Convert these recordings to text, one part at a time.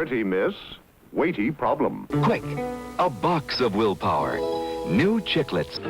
Pretty miss, weighty problem. Quick, a box of willpower. New Chiclets.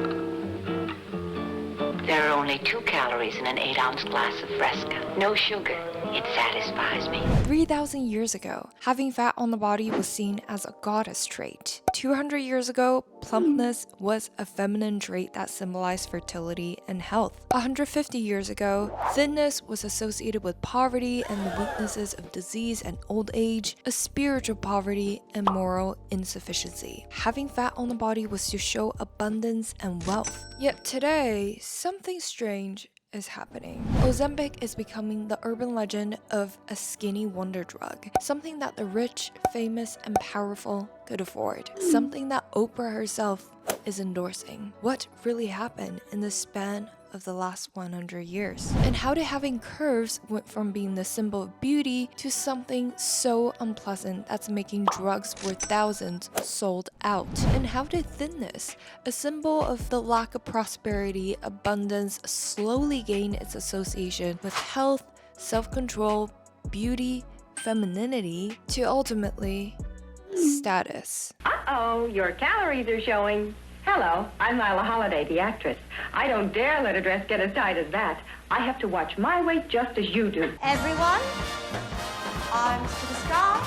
There are only 2 calories in an 8-ounce glass of Fresca. No sugar. It satisfies me. 3,000 years ago, having fat on the body was seen as a goddess trait. 200 years ago, plumpness was a feminine trait that symbolized fertility and health. 150 years ago, thinness was associated with poverty and the weaknesses of disease and old age, a spiritual poverty and moral insufficiency. Having fat on the body was to show abundance and wealth. Yet today, something strange is happening. Ozempic is becoming the urban legend of a skinny wonder drug, something that the rich, famous, and powerful could afford, something that Oprah herself is endorsing. What really happened in the span of the last 100 years? And how did having curves went from being the symbol of beauty to something so unpleasant that's making drugs worth thousands sold out? And how did thinness, a symbol of the lack of prosperity, abundance, slowly gain its association with health, self-control, beauty, femininity, to ultimately status? Uh-oh, your calories are showing. Hello, I'm Lila Holiday, the actress. I don't dare let a dress get as tight as that. I have to watch my weight just as you do. Everyone, arms to the sky,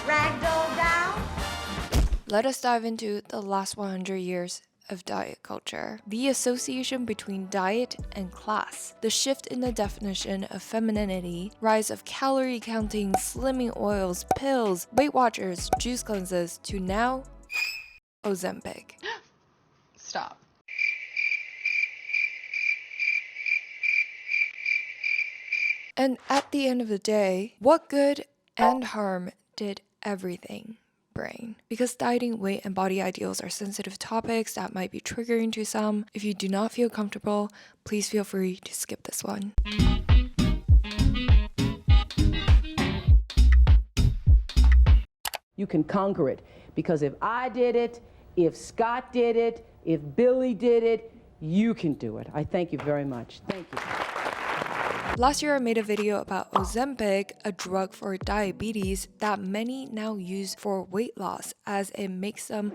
ragdoll down. Let us dive into the last 100 years of diet culture. The association between diet and class, the shift in the definition of femininity, rise of calorie counting, slimming oils, pills, Weight Watchers, juice cleanses, to now Ozempic. Stop. And at the end of the day, what good and harm did everything bring? Because dieting, weight, and body ideals are sensitive topics that might be triggering to some. If you do not feel comfortable, please feel free to skip this one. You can conquer it, because if I did it, if Scott did it, if Billy did it, you can do it. I thank you very much. Thank you. Last year I made a video about Ozempic, a drug for diabetes that many now use for weight loss as it makes them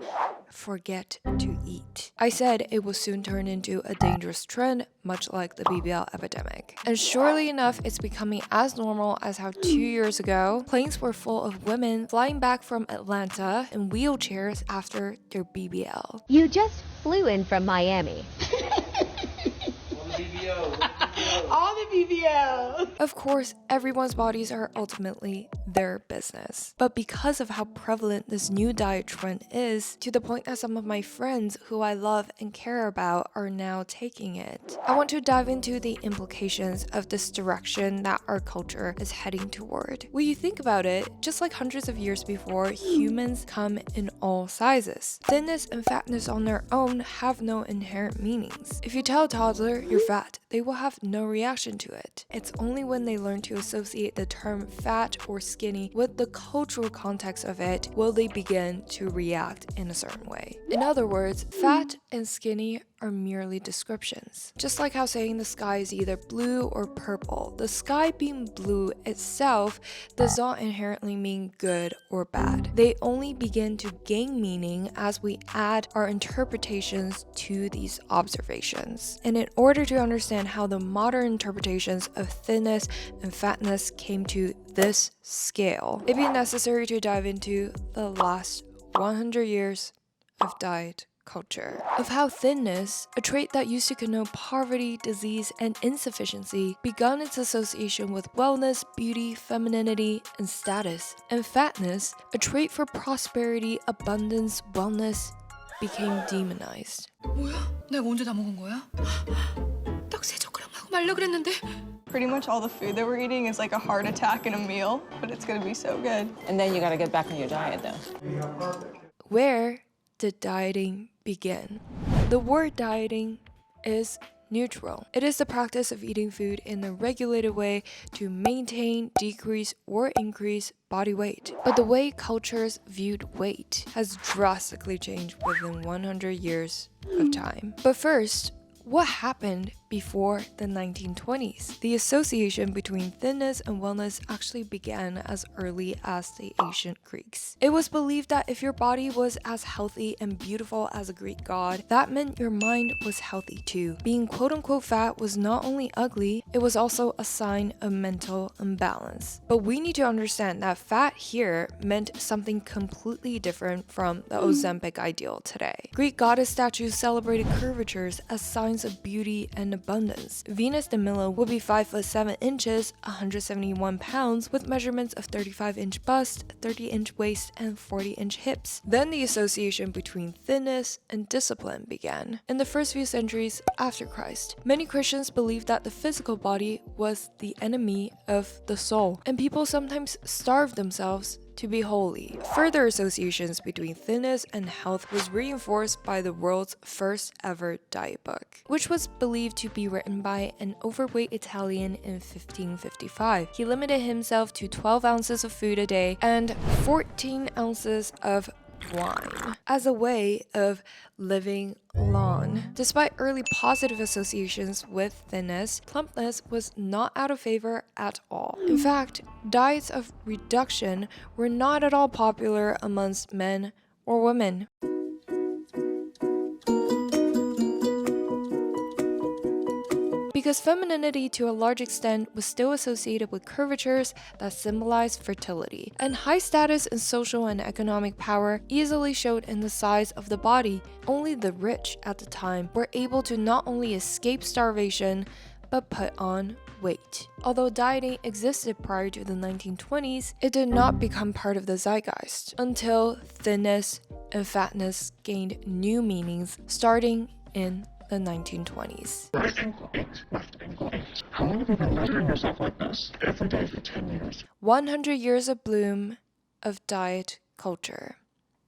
forget to eat. I said it will soon turn into a dangerous trend, much like the BBL epidemic. And surely enough, it's becoming as normal as how 2 years ago, planes were full of women flying back from Atlanta in wheelchairs after their BBL. You just flew in from Miami. All the BBL. Of course, everyone's bodies are ultimately their business. But because of how prevalent this new diet trend is, to the point that some of my friends who I love and care about are now taking it, I want to dive into the implications of this direction that our culture is heading toward. When you think about it, just like hundreds of years before, humans come in all sizes. Thinness and fatness on their own have no inherent meanings. If you tell a toddler you're fat, they will have no reaction to it. It's only when they learn to associate the term fat or skinny with the cultural context of it will they begin to react in a certain way. In other words, fat and skinny are merely descriptions. Just like how saying the sky is either blue or purple, the sky being blue itself does not inherently mean good or bad. They only begin to gain meaning as we add our interpretations to these observations. And in order to understand how the modern interpretations of thinness and fatness came to this scale, it'd be necessary to dive into the last 100 years of diet culture, of how thinness, a trait that used to connote poverty, disease, and insufficiency, begun its association with wellness, beauty, femininity, and status, and fatness, a trait for prosperity, abundance, wellness, became demonized. 뭐야? 내가 언제 다 먹은 거야? 딱 3젓가락만 말려 그랬는데. Pretty much all the food that we're eating is like a heart attack in a meal, but it's gonna be so good. And then you got to get back on your diet, though. Where did dieting begin? The word dieting is neutral. It is the practice of eating food in a regulated way to maintain, decrease, or increase body weight. But the way cultures viewed weight has drastically changed within 100 years of time. But first, what happened before the 1920s. The association between thinness and wellness actually began as early as the ancient Greeks. It was believed that if your body was as healthy and beautiful as a Greek god, that meant your mind was healthy too. Being quote-unquote fat was not only ugly, it was also a sign of mental imbalance. But we need to understand that fat here meant something completely different from the Ozempic ideal today. Greek goddess statues celebrated curvatures as signs of beauty and abundance. Venus de Milo would be 5 foot 7 inches, 171 pounds, with measurements of 35-inch bust, 30-inch waist, and 40-inch hips. Then the association between thinness and discipline began. In the first few centuries after Christ, many Christians believed that the physical body was the enemy of the soul, and people sometimes starved themselves to be holy. Further associations between thinness and health was reinforced by the world's first ever diet book, which was believed to be written by an overweight Italian in 1555. He limited himself to 12 ounces of food a day and 14 ounces of wine as a way of living long. Despite early positive associations with thinness, plumpness was not out of favor at all. In fact, diets of reduction were not at all popular amongst men or women. Because femininity to a large extent was still associated with curvatures that symbolized fertility, and high status in social and economic power easily showed in the size of the body. Only the rich at the time were able to not only escape starvation, but put on weight. Although dieting existed prior to the 1920s, it did not become part of the zeitgeist until thinness and fatness gained new meanings starting in the 1920s. How long have you been measuring yourself like this? Every day for 10 years. 100 years of bloom of diet culture.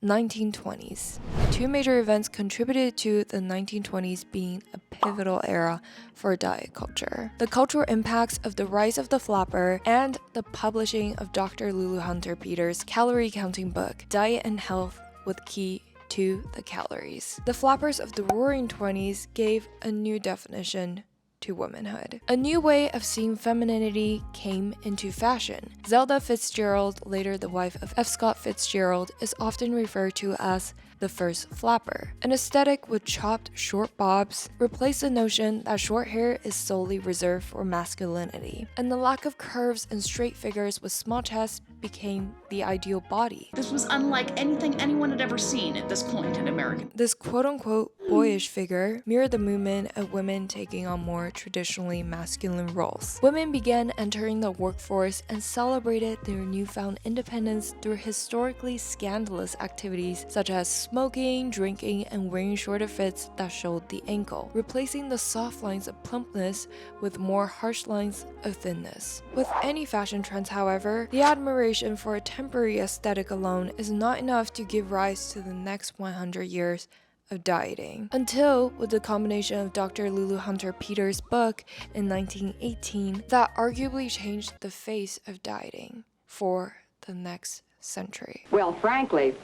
1920s. Two major events contributed to the 1920s being a pivotal era for diet culture. The cultural impacts of the rise of the flapper and the publishing of Dr. Lulu Hunter Peters' calorie counting book, Diet and Health with Key to the Calories. The flappers of the Roaring 20s gave a new definition to womanhood. A new way of seeing femininity came into fashion. Zelda Fitzgerald, later the wife of F. Scott Fitzgerald, is often referred to as the first flapper. An aesthetic with chopped short bobs replaced the notion that short hair is solely reserved for masculinity, and the lack of curves and straight figures with small chests became the ideal body. This was unlike anything anyone had ever seen at this point in America. This quote-unquote boyish figure mirrored the movement of women taking on more traditionally masculine roles. Women began entering the workforce and celebrated their newfound independence through historically scandalous activities such as smoking, drinking, and wearing shorter fits that showed the ankle, replacing the soft lines of plumpness with more harsh lines of thinness. With any fashion trends, however, the admiration for a temporary aesthetic alone is not enough to give rise to the next 100 years of dieting. Until, with the combination of Dr. Lulu Hunter Peters' book in 1918, that arguably changed the face of dieting for the next century. Well, frankly,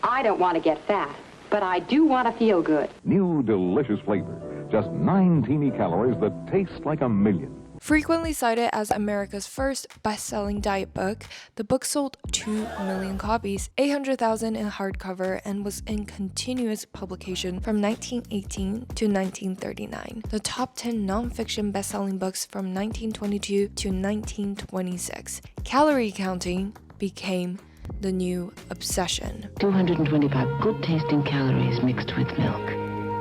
I don't want to get fat, but I do want to feel good. New delicious flavor. Just 9 teeny calories that taste like a million. Frequently cited as America's first best-selling diet book, the book sold 2 million copies, 800,000 in hardcover, and was in continuous publication from 1918 to 1939. The top 10 non-fiction best-selling books from 1922 to 1926. Calorie counting became the new obsession. 225 good-tasting calories mixed with milk.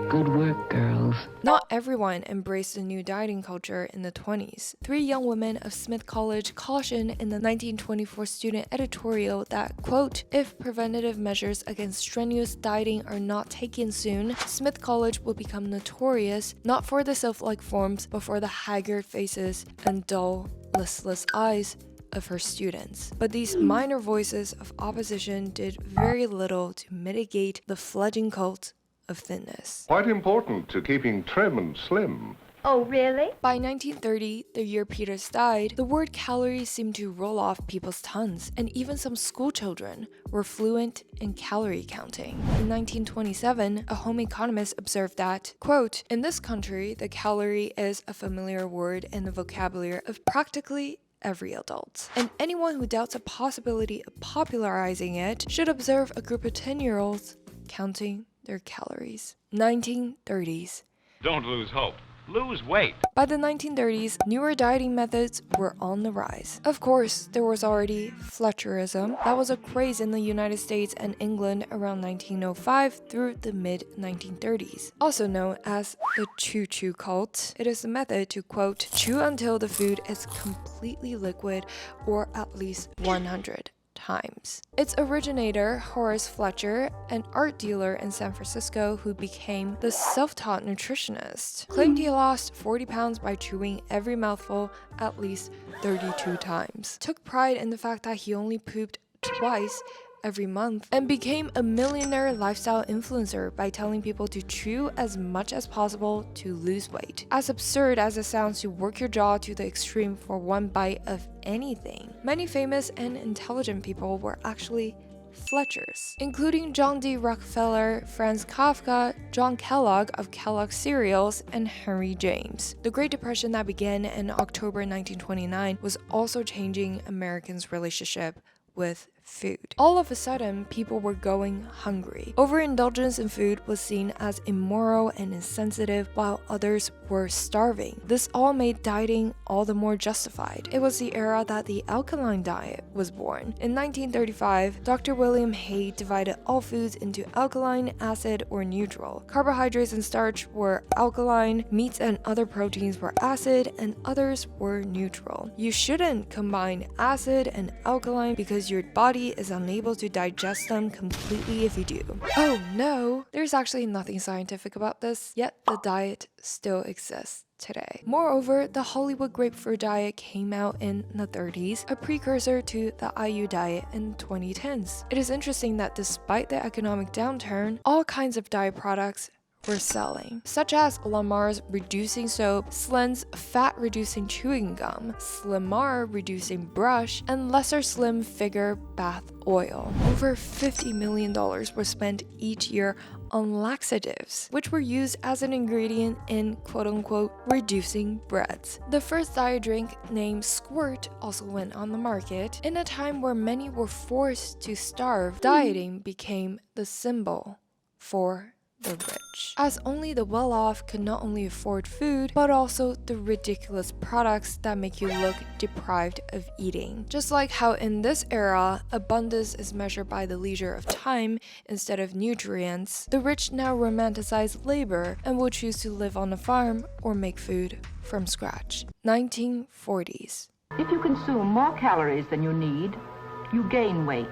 Good work, girls. Not everyone embraced the new dieting culture in the 20s. 3 young women of Smith College cautioned in the 1924 student editorial that, quote, if preventative measures against strenuous dieting are not taken soon, Smith College will become notorious not for the sylph-like forms, but for the haggard faces and dull, listless eyes of her students. But these minor voices of opposition did very little to mitigate the fledgling cult of thinness. Quite important to keeping trim and slim. Oh, really? By 1930, the year Peters died, the word calories seemed to roll off people's tongues, and even some school children were fluent in calorie counting. In 1927, a home economist observed that, quote, "In this country, the calorie is a familiar word in the vocabulary of practically every adult, and anyone who doubts the possibility of popularizing it should observe a group of 10-year-olds counting their calories." 1930s. Don't lose hope. Lose weight. By the 1930s, newer dieting methods were on the rise. Of course, there was already Fletcherism. That was a craze in the United States and England around 1905 through the mid-1930s. Also known as the chew-chew cult, it is a method to, quote, chew until the food is completely liquid or at least 100 times. Its originator, Horace Fletcher, an art dealer in San Francisco who became the self-taught nutritionist, claimed he lost 40 pounds by chewing every mouthful at least 32 times. Took pride in the fact that he only pooped twice every month, and became a millionaire lifestyle influencer by telling people to chew as much as possible to lose weight. As absurd as it sounds to work your jaw to the extreme for one bite of anything, many famous and intelligent people were actually Fletchers, including John D. Rockefeller, Franz Kafka, John Kellogg of Kellogg's Cereals, and Henry James. The Great Depression that began in October 1929 was also changing Americans' relationship with food. All of a sudden, people were going hungry. Overindulgence in food was seen as immoral and insensitive, while others were starving. This all made dieting all the more justified. It was the era that the alkaline diet was born. In 1935, Dr. William Hay divided all foods into alkaline, acid, or neutral. Carbohydrates and starch were alkaline, meats and other proteins were acid, and others were neutral. You shouldn't combine acid and alkaline because your body is unable to digest them completely if you do. Oh no! There's actually nothing scientific about this, yet the diet still exists today. Moreover, the Hollywood grapefruit diet came out in the 30s, a precursor to the IU diet in 2010s. It is interesting that despite the economic downturn, all kinds of diet products were selling, such as Lamar's reducing soap, Slim's fat reducing chewing gum, Slimar reducing brush, and Lesser Slim figure bath oil. Over $50 million were spent each year on laxatives, which were used as an ingredient in quote-unquote reducing breads. The first diet drink, named Squirt, also went on the market. In a time where many were forced to starve, dieting became the symbol for the rich, as only the well-off could not only afford food, but also the ridiculous products that make you look deprived of eating. Just like how in this era, abundance is measured by the leisure of time instead of nutrients, the rich now romanticize labor and will choose to live on a farm or make food from scratch. 1940s. If you consume more calories than you need, you gain weight.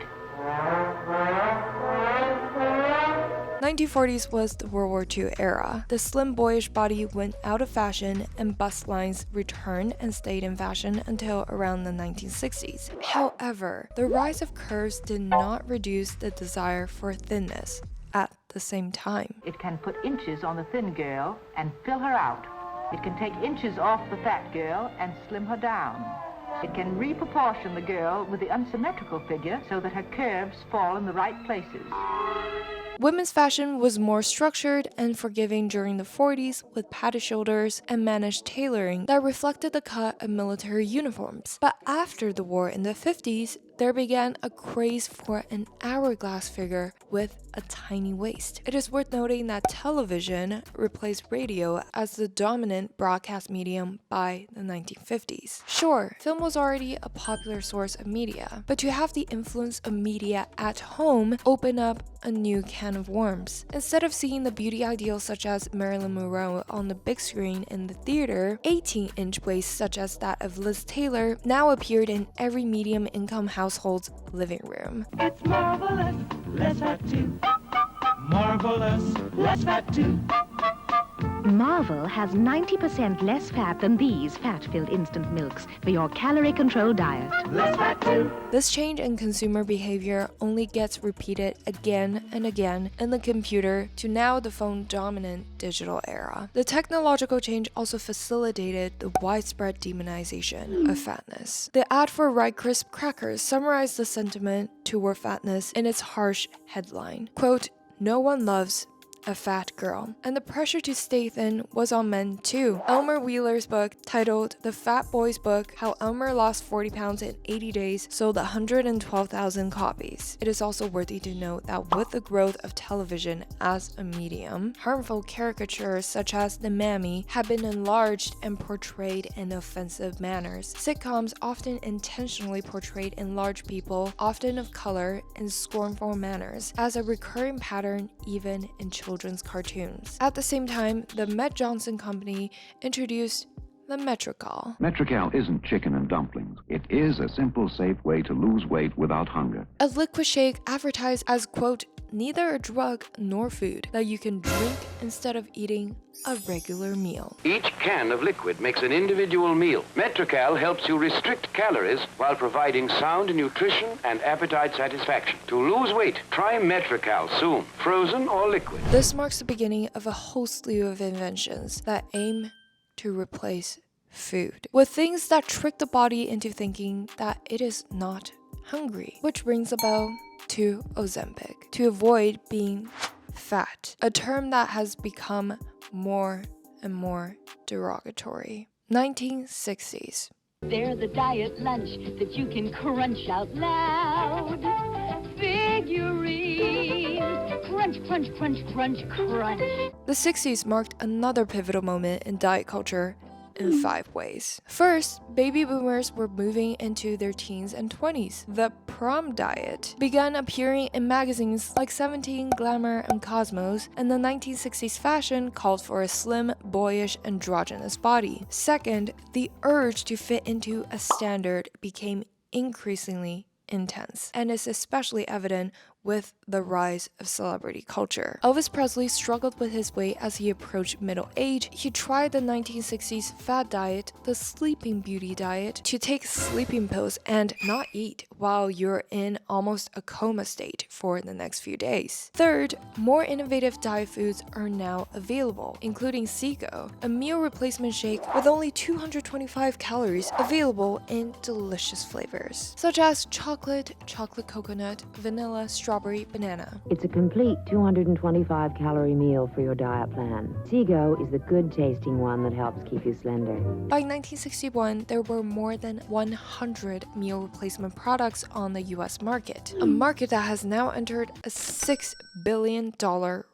1940s was the World War II era. The slim boyish body went out of fashion and bust lines returned and stayed in fashion until around the 1960s. However, the rise of curves did not reduce the desire for thinness at the same time. It can put inches on the thin girl and fill her out. It can take inches off the fat girl and slim her down. It can reproportion the girl with the unsymmetrical figure so that her curves fall in the right places. Women's fashion was more structured and forgiving during the 40s with padded shoulders and managed tailoring that reflected the cut of military uniforms. But after the war in the 50s, there began a craze for an hourglass figure with a tiny waist. It is worth noting that television replaced radio as the dominant broadcast medium by the 1950s. Sure, film was already a popular source of media, but to have the influence of media at home open up a new can of worms. Instead of seeing the beauty ideals such as Marilyn Monroe on the big screen in the theater, 18-inch waists such as that of Liz Taylor now appeared in every medium-income household's living room. It's marvelous, less fat too. Marvelous, less fat too. Marvel has 90% less fat than these fat-filled instant milks for your calorie-controlled diet. Less fat too. This change in consumer behavior only gets repeated again and again in the computer to now the phone-dominant digital era. The technological change also facilitated the widespread demonization of fatness. The ad for Rye Crisp crackers summarized the sentiment toward fatness in its harsh headline. Quote, "No one loves a fat girl." And the pressure to stay thin was on men too. Elmer Wheeler's book, titled The Fat Boy's Book, How Elmer Lost 40 Pounds in 80 Days, sold 112,000 copies. It is also worthy to note that with the growth of television as a medium, harmful caricatures such as the mammy have been enlarged and portrayed in offensive manners. Sitcoms often intentionally portrayed enlarged people, often of color, in scornful manners, as a recurring pattern even in children's cartoons. At the same time, the Met Johnson Company introduced the Metrical. Metrical isn't chicken and dumplings. It is a simple, safe way to lose weight without hunger. A liquid shake advertised as, quote, "neither a drug nor food that you can drink instead of eating a regular meal." Each can of liquid makes an individual meal. Metrical helps you restrict calories while providing sound nutrition and appetite satisfaction. To lose weight, try Metrical soon, frozen or liquid. This marks the beginning of a whole slew of inventions that aim to replace food with things that trick the body into thinking that it is not hungry, which rings a bell to Ozempic, to avoid being fat, a term that has become more and more derogatory. 1960s. They're the diet lunch that you can crunch out loud. Figurines, crunch, crunch, crunch, crunch, crunch. The 60s marked another pivotal moment in diet culture in 5 ways. First, baby boomers were moving into their teens and 20s. The prom diet began appearing in magazines like 17, Glamour, and Cosmos, and the 1960s fashion called for a slim, boyish, androgynous body. Second, the urge to fit into a standard became increasingly intense, and is especially evident with the rise of celebrity culture. Elvis Presley struggled with his weight as he approached middle age. He tried the 1960s fad diet, the Sleeping Beauty diet, to take sleeping pills and not eat while you're in almost a coma state for the next few days. Third, more innovative diet foods are now available, including Seago, a meal replacement shake with only 225 calories available in delicious flavors, such as chocolate, chocolate coconut, vanilla, strawberry, banana. It's a complete 225 calorie meal for your diet plan. Seago is the good tasting one that helps keep you slender. By 1961, there were more than 100 meal replacement products on the US market, a market that has now entered a $6 billion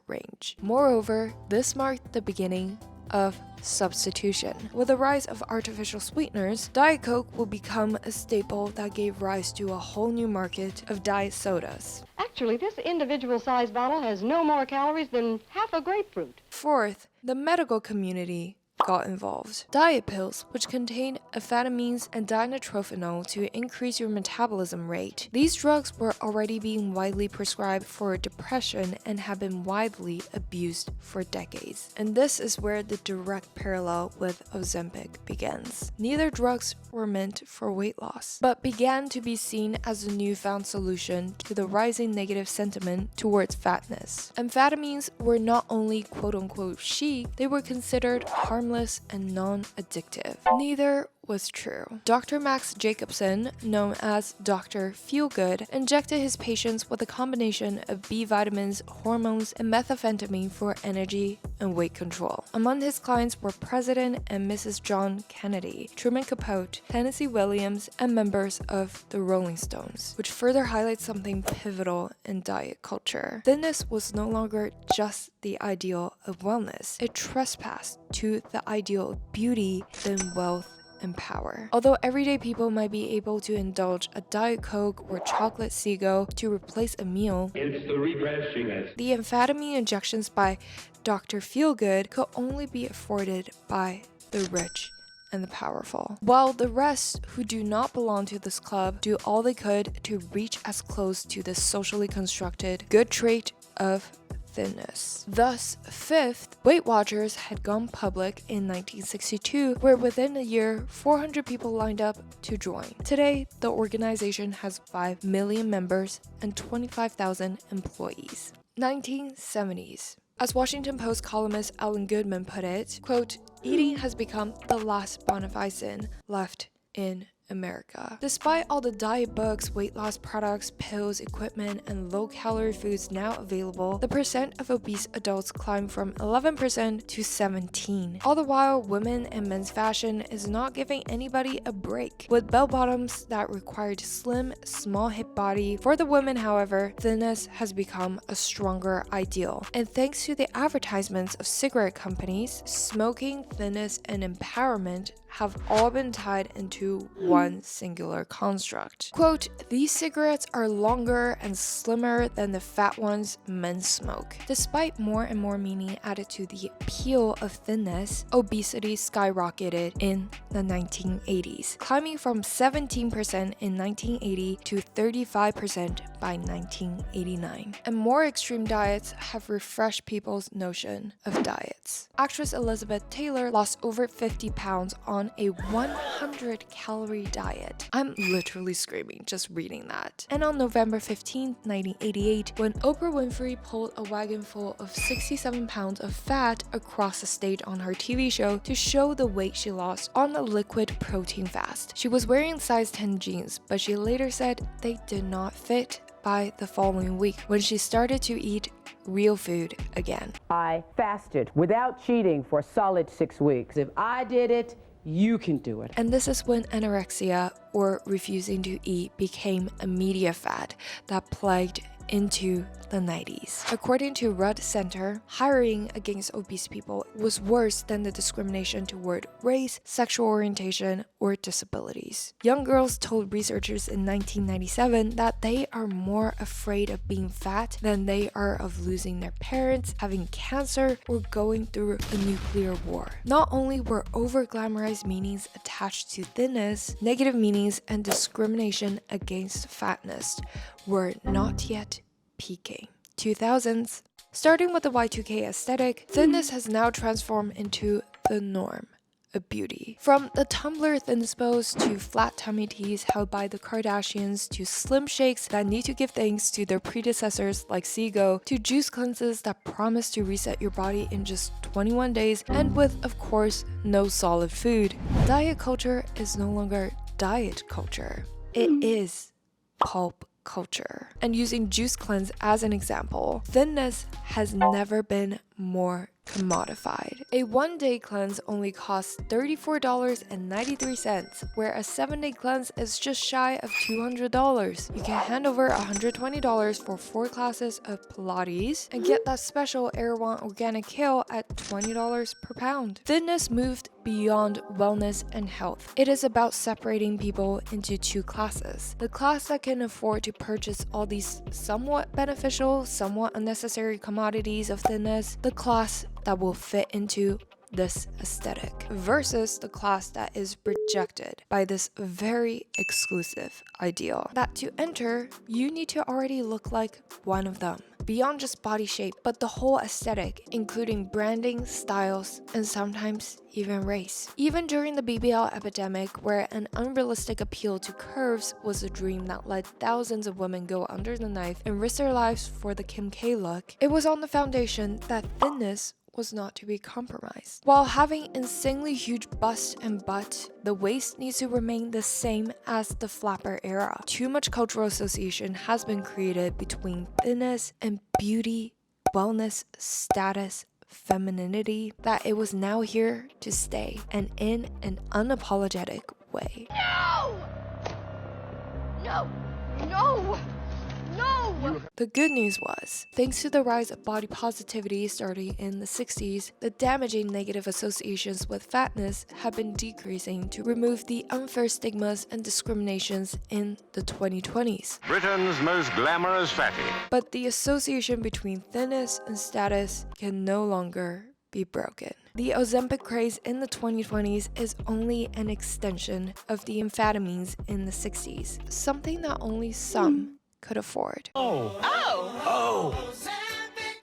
range. Moreover, this marked the beginning of substitution. With the rise of artificial sweeteners, Diet Coke will become a staple that gave rise to a whole new market of diet sodas. Actually, this individual-sized bottle has no more calories than half a grapefruit. Fourth, the medical community got involved. Diet pills, which contain amphetamines and dinotrophenol to increase your metabolism rate. These drugs were already being widely prescribed for depression and have been widely abused for decades. And this is where the direct parallel with Ozempic begins. Neither drugs were meant for weight loss, but began to be seen as a newfound solution to the rising negative sentiment towards fatness. Amphetamines were not only quote-unquote chic, they were considered harmless and non-addictive. Neither was true. Dr. Max Jacobson, known as Dr. Feelgood, injected his patients with a combination of B vitamins, hormones, and methamphetamine for energy and weight control. Among his clients were President and Mrs. John Kennedy, Truman Capote, Tennessee Williams, and members of the Rolling Stones, which further highlights something pivotal in diet culture. Thinness was no longer just the ideal of wellness. It trespassed to the ideal of beauty, then wealth, and power. Although everyday people might be able to indulge a Diet Coke or chocolate Seago to replace a meal, It's the refreshingness. the amphetamine injections by Dr. Feelgood could only be afforded by the rich and the powerful, while the rest who do not belong to this club do all they could to reach as close to this socially constructed good trait of thinness. Thus, fifth, Weight Watchers had gone public in 1962, where within a year, 400 people lined up to join. Today, the organization has 5 million members and 25,000 employees. 1970s. As Washington Post columnist Ellen Goodman put it, quote, "Eating has become the last bona fide sin left in America." Despite all the diet books, weight loss products, pills, equipment, and low-calorie foods now available, the percent of obese adults climbed from 11% to 17%. All the while, women and men's fashion is not giving anybody a break. With bell-bottoms that required slim, small hip body, for the women, however, thinness has become a stronger ideal. And thanks to the advertisements of cigarette companies, smoking, thinness, and empowerment have all been tied into one singular construct. Quote, "These cigarettes are longer and slimmer than the fat ones men smoke." Despite more and more meaning added to the appeal of thinness, obesity skyrocketed in the 1980s, climbing from 17% in 1980 to 35% by 1989. And more extreme diets have refreshed people's notion of diets. Actress Elizabeth Taylor lost over 50 pounds on a 100-calorie diet. I'm literally screaming just reading that. And on November 15, 1988, when Oprah Winfrey pulled a wagon full of 67 pounds of fat across the stage on her TV show to show the weight she lost on a liquid protein fast. She was wearing size 10 jeans, but she later said they did not fit by the following week when she started to eat real food again. I fasted without cheating for a solid 6 weeks. If I did it, you can do it. And this is when anorexia, or refusing to eat, became a media fad that plagued into the 90s. According to Rudd Center, hiring against obese people was worse than the discrimination toward race, sexual orientation, or disabilities. Young girls told researchers in 1997 that they are more afraid of being fat than they are of losing their parents, having cancer, or going through a nuclear war. Not only were over-glamorized meanings attached to thinness, negative meanings and discrimination against fatness were not yet peaking. 2000s. Starting with the Y2K aesthetic, thinness has now transformed into the norm of beauty. From the Tumblr thinnspos to flat tummy teas held by the Kardashians to slim shakes that need to give thanks to their predecessors like Seago to juice cleanses that promise to reset your body in just 21 days and with, of course, no solid food. Diet culture is no longer diet culture. It is pulp culture. And using juice cleanse as an example, thinness has never been more commodified. A 1-day cleanse only costs $34.93, where a 7-day cleanse is just shy of $200. You can hand over $120 for 4 classes of Pilates and get that special Erewhon organic kale at $20 per pound. Thinness moved beyond wellness and health. It is about separating people into 2 classes. The class that can afford to purchase all these somewhat beneficial, somewhat unnecessary commodities of thinness, the class that will fit into this aesthetic, versus the class that is rejected by this very exclusive ideal. That to enter, you need to already look like one of them. Beyond just body shape, but the whole aesthetic, including branding, styles, and sometimes even race. Even during the BBL epidemic, where an unrealistic appeal to curves was a dream that let thousands of women go under the knife and risk their lives for the Kim K look, it was on the foundation that thinness was not to be compromised. While having insanely huge bust and butt, the waist needs to remain the same as the flapper era. Too much cultural association has been created between thinness and beauty, wellness, status, femininity, that it was now here to stay, and in an unapologetic way. No! No! No! No! The good news was, thanks to the rise of body positivity starting in the 60s, the damaging negative associations with fatness have been decreasing to remove the unfair stigmas and discriminations in the 2020s. Britain's most glamorous fatty. But the association between thinness and status can no longer be broken. The Ozempic craze in the 2020s is only an extension of the amphetamines in the 60s, something that only some could afford.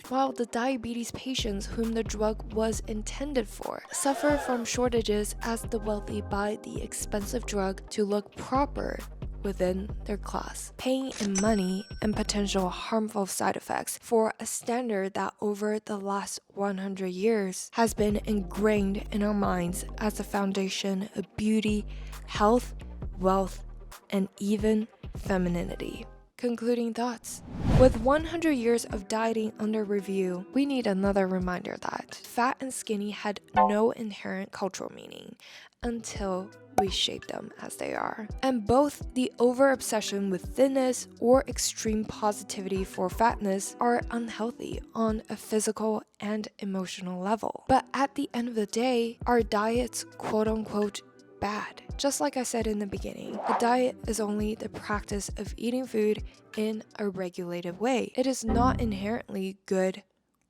while the diabetes patients whom the drug was intended for suffer from shortages as the wealthy buy the expensive drug to look proper within their class, paying in money and potential harmful side effects for a standard that over the last 100 years has been ingrained in our minds as the foundation of beauty, health, wealth, and even femininity. Concluding thoughts. With 100 years of dieting under review, we need another reminder that fat and skinny had no inherent cultural meaning until we shape them as they are. And both the over-obsession with thinness or extreme positivity for fatness are unhealthy on a physical and emotional level. But at the end of the day, are diets quote-unquote bad? Just like I said in the beginning, a diet is only the practice of eating food in a regulated way. It is not inherently good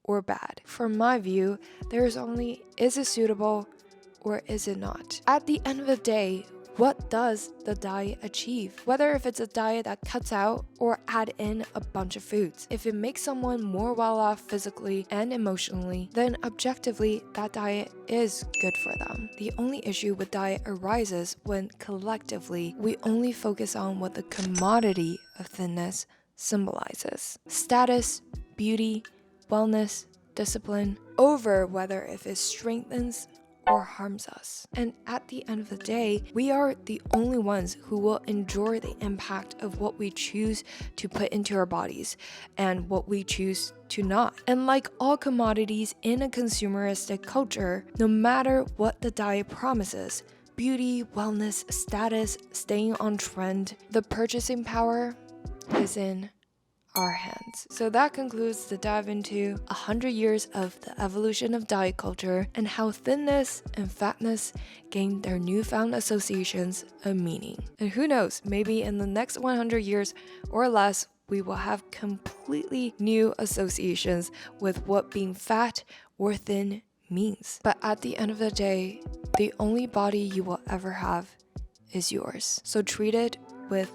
or bad. From my view, there is only, is it suitable or is it not? At the end of the day, what does the diet achieve? Whether if it's a diet that cuts out or add in a bunch of foods. If it makes someone more well off physically and emotionally, then objectively that diet is good for them. The only issue with diet arises when collectively we only focus on what the commodity of thinness symbolizes. Status, beauty, wellness, discipline, over whether if it strengthens or harms us. And at the end of the day, we are the only ones who will endure the impact of what we choose to put into our bodies and what we choose to not. And like all commodities in a consumeristic culture, no matter what the diet promises, beauty, wellness, status, staying on trend, the purchasing power is in our hands. So that concludes the dive into 100 years of the evolution of diet culture and how thinness and fatness gained their newfound associations of meaning. And who knows, maybe in the next 100 years or less, we will have completely new associations with what being fat or thin means. But at the end of the day, the only body you will ever have is yours. So treat it with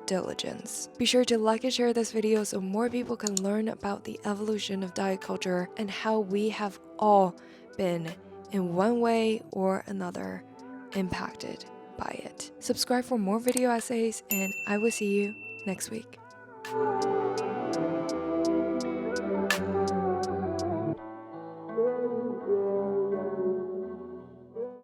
diligence. Be sure to like and share this video so more people can learn about the evolution of diet culture and how we have all been, in one way or another, impacted by it. Subscribe for more video essays, and I will see you next week.